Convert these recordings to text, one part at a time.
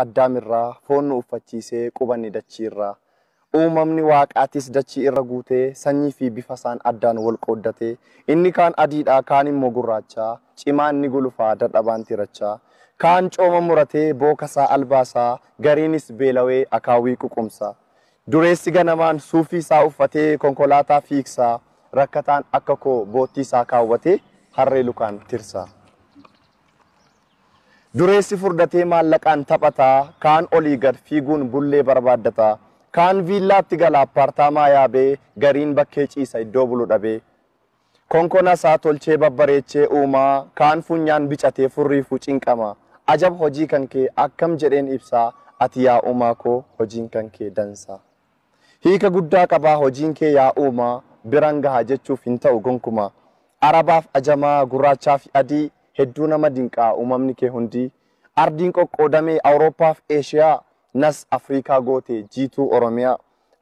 addaamirraa foon nu uffachiisee qubanni dachiirraa. Uumamni waaqaatis dachii irra guutee sanyii fi bifa isaan addaan wal qooddatee inni kaan adiidhaa kaan immoo gurraachaa cimaan ni gulufaa dadhabaan tirachaa kaan cooma muratee bookasaa albaasaa gariinis beelawee akaawii ququmsaa dureessi ganamaan suufii isaa uffatee konkolaataa fiigsaa rakkataan akka koo boottii isaa kaawwatee harree lukaan tirsaa. Dureessi furdatee maallaqaan taphataa kaan olii gad fiiguun bullee barbaaddataa. Kaan viillaatti gala appaartaamaa yaabee gariin bakkee ciisa iddoo bulu dhabee. Konkona isaa tolchee babbareechee uumaa kaan funyaan bicatee furriifuu cinqama. Ajab hojii kan kee akkam jedheen ibsaa ati yaa uumaa koo hojiin kan kee dansaa. Hiika guddaa qabaa hojiin kee yaa uumaa biraan gahaa jechuuf hin ta'u gonkumaa. Arabaaf ajamaa gurraachaa fi adii hedduu nama dinqaa uumamni kee hundii. Ardiin qoqqoodamee Awurooppaaf Eeshiyaa. Nas Afrikaa goote jiituu Oromiyaa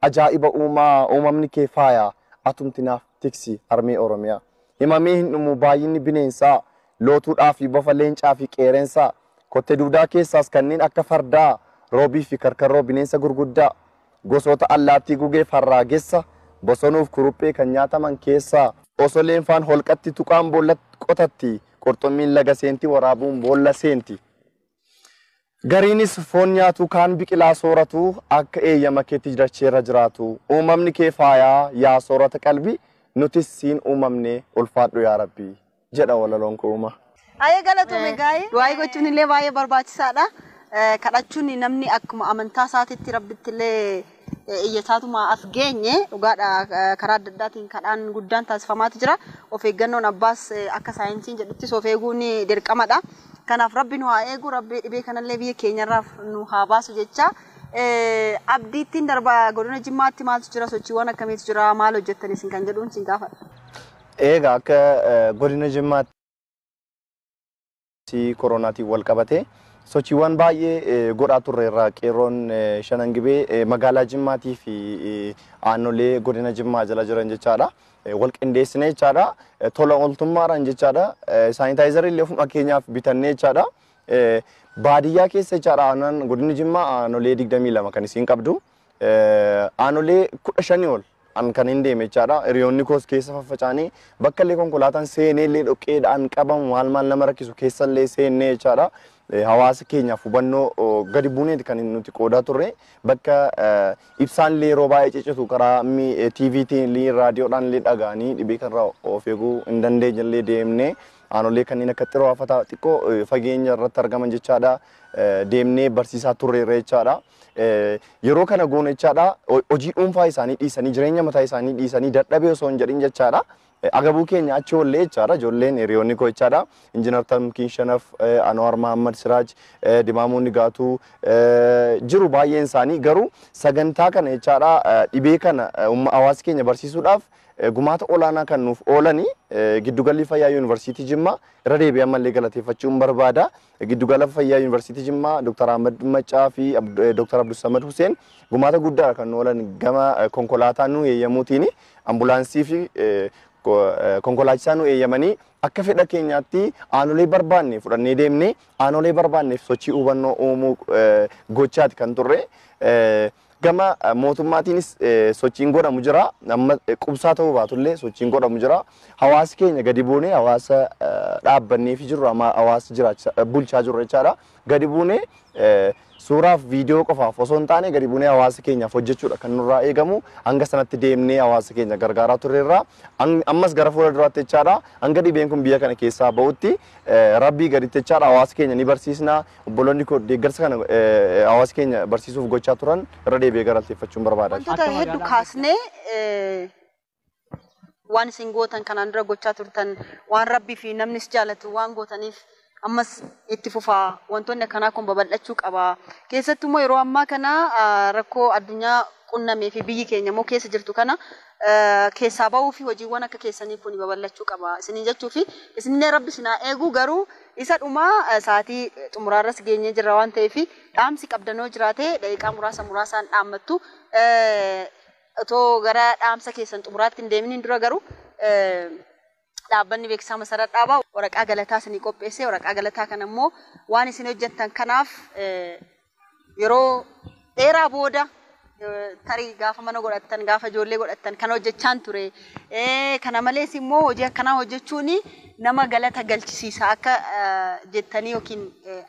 ajaa'iba uumamni kee faaya atumtinaaf tiksi armee Oromiyaa himamee hin dhumu baay'inni bineensaa lootuudhaa fi bofa leencaa fi qeereensaa kotte duudaa keessaas kanneen akka fardaa roobii fi karkarroo bineensa gurguddaa gosoota allaattii gugee farraagessa bosonuuf kuruphee kan nyaataman keessaa osoo leenfaan holqatti tuqaan boolla qotatti qurxummiin laga seenti waraabuun boolla seenti. Gariinis foon nyaatu kaan biqilaa sooratu akka eeyyama keetti dacheerra jiraatu uumamni kee faayaa yaa soorata qalbii nutis siin uumamne ulfaadhu yaa rabbi jedha walaloon koo uuma. Ayee galatume gaa'ee du'aa gochuun illee baay'ee barbaachisaadha. Kadhachuun namni akkuma amantaa isaatiitti rabbitti illee iyyataatuma as geenye dhugaadha karaa adda addaatiin kadhaan guddaan taasifamaatu jira. Of eeggannoon abbaas akka saayinsiin jedhuttis of eeguun dirqamadha. Kanaaf rabbi nu haa eegu rabbi dhibee kanallee biyya keenyarraaf nu haa baasu jecha abdiittiin darba godina Jimmaatti maaltu jira sochiiwwan akkamiitu jira maal hojjettanis kan jedhuun siin gaafadha. Egaa akka godina Jimmaatti koronaatiin wal qabate sochiiwwan baay'ee godhaa turreerra qeerroon shanan gibee magaalaa Jimmaatii fi aannolee godina Jimmaa jala jiran jechaadha. Wal qindeessine jechaadha tola ooltummaadhaan jechaadha saanitaayizarii illee ofuma keenyaaf bitannee jechaadha baadiyyaa keessa jechaadha aannan godinni Jimmaa aanolee 22 kan isiin qabdu aanolee 15 ol an kan hin deeme jechaadha hiriyoonni koos keessa faffacaanii bakka illee konkolaataan seenee illee dhoqqeedhaan qabamu maal nama rakkisu keessa illee seennee jechaadha. Hawaasa keenyaaf hubannoo gadi buuneeti kan nuti qoodaa turre bakka ibsaan illee yeroo baay'ee ciccitu karaa TVtiin illee raadiyoodhaan illee dhagaanii dhibee kanarraa of eeguu hin dandeenye illee deemnee aanolee kanneen akka xiroo hafataa xiqqoo fageenya irratti argaman jechaadha deemnee barsiisaa turreerra jechaadha. Yeroo kana goone jechaadha hojii dhuunfaa isaanii dhiisanii jireenya mataa isaanii dhiisanii dadhabee osoo hin jedhin jechaadha. Agabuu keenya achi ollee jechaadha ijoolleen hiriyoonni koo jechaadha injiinar Tamkiin Shanaf Anwar Mahammad Siraaj Dimaamuun Nigaatuu jiru baay'een isaanii garuu sagantaa kana jechaadha dhibee kana hawaasa keenya barsiisuudhaaf gumaata olaanaa kan nuuf oolanii giddugalli fayyaa yuunivarsiitii Jimmaa irra deebi'ee ammallee galateeffachuun barbaada. Giddugala fayyaa yuunivarsiitii Jimmaa Dr. Ahmad Maccaa fi Dr. Abdul Samad Hussein gumaata guddaa kan oolan gama konkolaataa nu eeyyamuutiin ambulaansii fi konkolaachisaa nu eeyyamanii akka fedha keenyaatti aanolee barbaanne fudhannee deemnee aanolee barbaanneef sochii hubannoo uumuu gochaati kan turre. Gama mootummaatiinis sochiin godhamu jira amma qubsaa ta'uu baatullee sochiin godhamu jira hawaasi keenya gadi buunee hawaasa dhaabbannee fi jirru amma hawaasa jiraachaa bulchaa jirru jechaadha gadi buunee suuraaf viidiyoo qofaaf osoo hin taane gadi buunee hawaasa keenyaaf hojjechuudha kan nurraa eegamu hanga sanatti deemnee hawaasa keenya gargaaraa turreerra ammas gara fuula duraatti jechaadha hanga dhibeen kun biyya kana keessaa ba'utti rabbii gaditti jechaadha hawaasa keenya ni barsiisna obboloonni koo deeggarsa kana hawaasa keenya barsiisuuf gochaa turan irra deebi'ee galateeffachuun barbaada. Wantoota hedduu kaasnee waan isin gootan kanaan dura gochaa turtan waan rabbii fi namnis jaalatu waan gootaniif ammas itti fufaa wantoonni akkanaa kun babal'achuu qaba. Keessattuu yeroo ammaa kana rakkoo addunyaa qunnamee fi biyyi keenya immoo keessa jirtu kana keessaa ba'uu fi hojiiwwan akka keessanii kun babal'achuu qaba. Isin jechuu fi isinillee rabbi sinaa eegu garuu isa dhumaa sa'aatii xumuraarras geenyee jirra waan ta'eef dhaamsi qabdanoo jiraate daqiiqaa muraasaan dhaammattu otoo gara dhaamsa keessan xumuraatti hin deeminiin dura garuu dhaabbanni beeksisaa masaraa dhaabaa waraqaa galataa isinii qopheessee waraqaa galataa kana immoo waan isin hojjettan kanaaf yeroo dheeraa booda tarii gaafa mana godhattan gaafa ijoollee godhattan kan hojjechaan ture kana malees immoo hojii akkanaa hojjechuun nama galata galchisiisa akka jettanii yookiin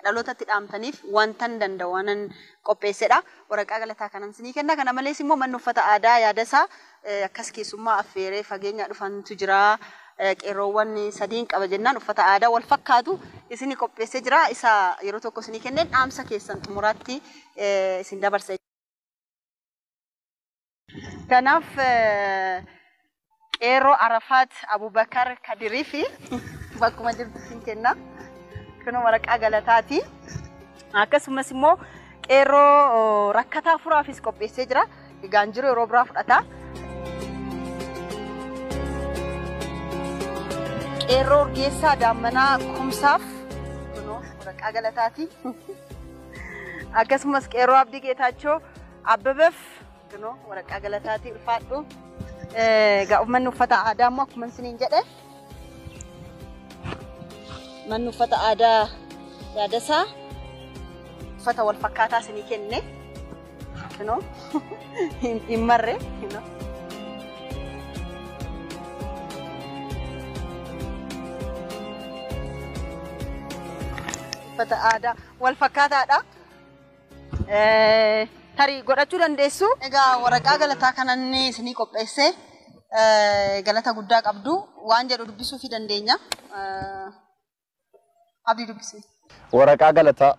dhalootatti dhaamtaniif wantan danda'u waanan qopheessedha waraqaa galataa kanan sinii kenna kana malees immoo manni uffata aadaa yaadasaa akkas keessummaa affeeree fageenya dhufantu jira qeerroowwan sadiin qaba jennaan uffata aadaa wal fakkaatu isinii qopheessee jira isa yeroo tokko sinii kenneen dhaamsa keessan xumuraatti isin dabarsa kanaaf qeerroo Arafaat Abubakar Kadirii fi bakkuma jirtu sin kenna kun waraqaa galataati akkasumas immoo qeerroo rakkataa furaafis qopheessee jira egaan jiru yeroo biraa fudhata qeerroo Urgeessaa Daammanaa Kumsaaf kun waraqaa galataati akkasumas qeerroo Abdii Geetaachoo Abbabeef kun waraqaa galataati ulfaadhu gaa'ummanni uffata aadaa immoo akkuma isiniin jedhe manni uffata aadaa yaadasaa uffata wal fakkaataa isinii kenne hin marre uffata aadaa wal fakkaataadha tarii godhachuu dandeessu egaa waraqaa galataa kanan isinii qopheessee galata guddaa qabdu waan jedhu dubbisuu fi dandeenya Abdii dubbisi waraqaa galataa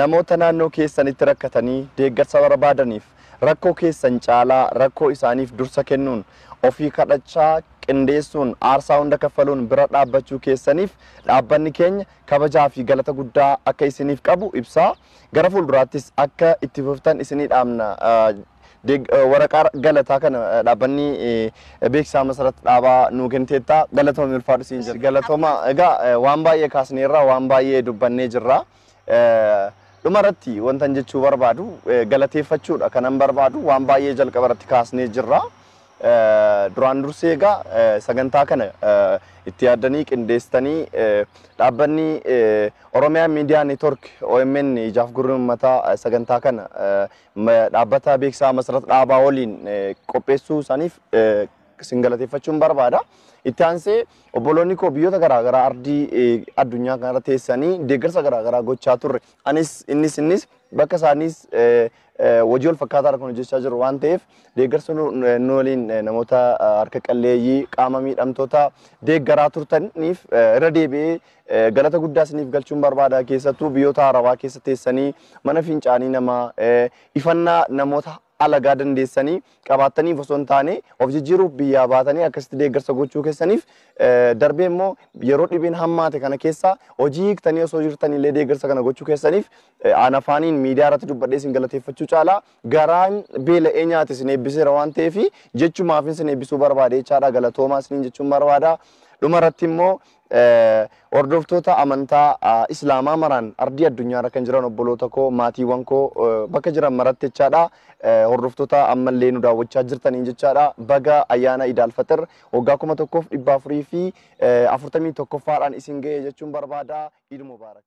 namoota naannoo keessanitti rakkatanii deeggarsa barbaadaniif rakkoo keessan caalaa rakkoo isaaniif dursa kennuun ofii kadhachaa qindeessuun aarsaa hunda kaffaluun bira dhaabbachuu keessaniif dhaabbanni keenya kabajaa fi galata guddaa akka isiniif qabu ibsaa gara fuulduraattis akka itti fuftan isinii dhaamna waraqaa galataa kana dhaabbanni beeksisaa masarratti dhaabaa nuu kenteetta galatooma ulfaadhu siin jira galatooma egaa waan baay'ee kaasneerra waan baay'ee dubbannee jirra dhumarratti wantan jechuu barbaadu galateeffachuudha kanan barbaadu waan baay'ee jalqabarratti kaasnee jirra duraan dursee egaa sagantaa kana itti yaaddanii qindeessitanii dhaabbanni Oromiyaa Miidiyaa Neetwork OMN ijaaf gurri uummataa sagantaa kana dhaabbata beeksisaa masarata dhaabaa woliin qopheessuu isaaniif isin galateeffachuun barbaada. Itti aansee obboloonni koo biyyoota garaagaraa ardii addunyaa kanarra teessanii deeggarsa garaagaraa gochaa turre anis innis bakka isaanis hojii wal fakkaataa kan hojjechaa jiru waan ta'eef deeggarsa nu waliin namoota harka qalleeyyii qaama miidhamtoota deeggaraa turtaniif irra deebi'ee galata guddaa isiniif galchuun barbaada keessattuu biyyoota Arabaa keessa teessanii mana fincaanii namaa ifannaa namoota alagaa dandeessanii qabaatanii osoo hin taane of jijjiiruuf biyyaa baatanii akkasitti deeggarsa gochuu keessaniif darbee immoo yeroo dhibeen hammaate kana keessa hojii hiiktanii osoo jirtanillee deeggarsa kana gochuu keessaniif aan afaaniin miidiyaa irratti dubbadhee isin galateeffachuu caalaa garaan beela'ee nyaate isin eebbiseera waan ta'eef jechumaaf isin eebbisuu barbaade jechaadha galatoomaa isiniin jechuun barbaada dhumarratti immoo hordoftoota amantaa islaamaa maraan ardii addunyaarra kan jiran obboloota koo maatiiwwan koo bakka jiran maratti jechaadha hordoftoota ammallee nu daawwachaa jirtaniin jechaadha baga ayyaana Iidul Fixir waggaa 1441 fi 41ffaadhaan isin ga'e jechuun barbaada Iid Mubaarak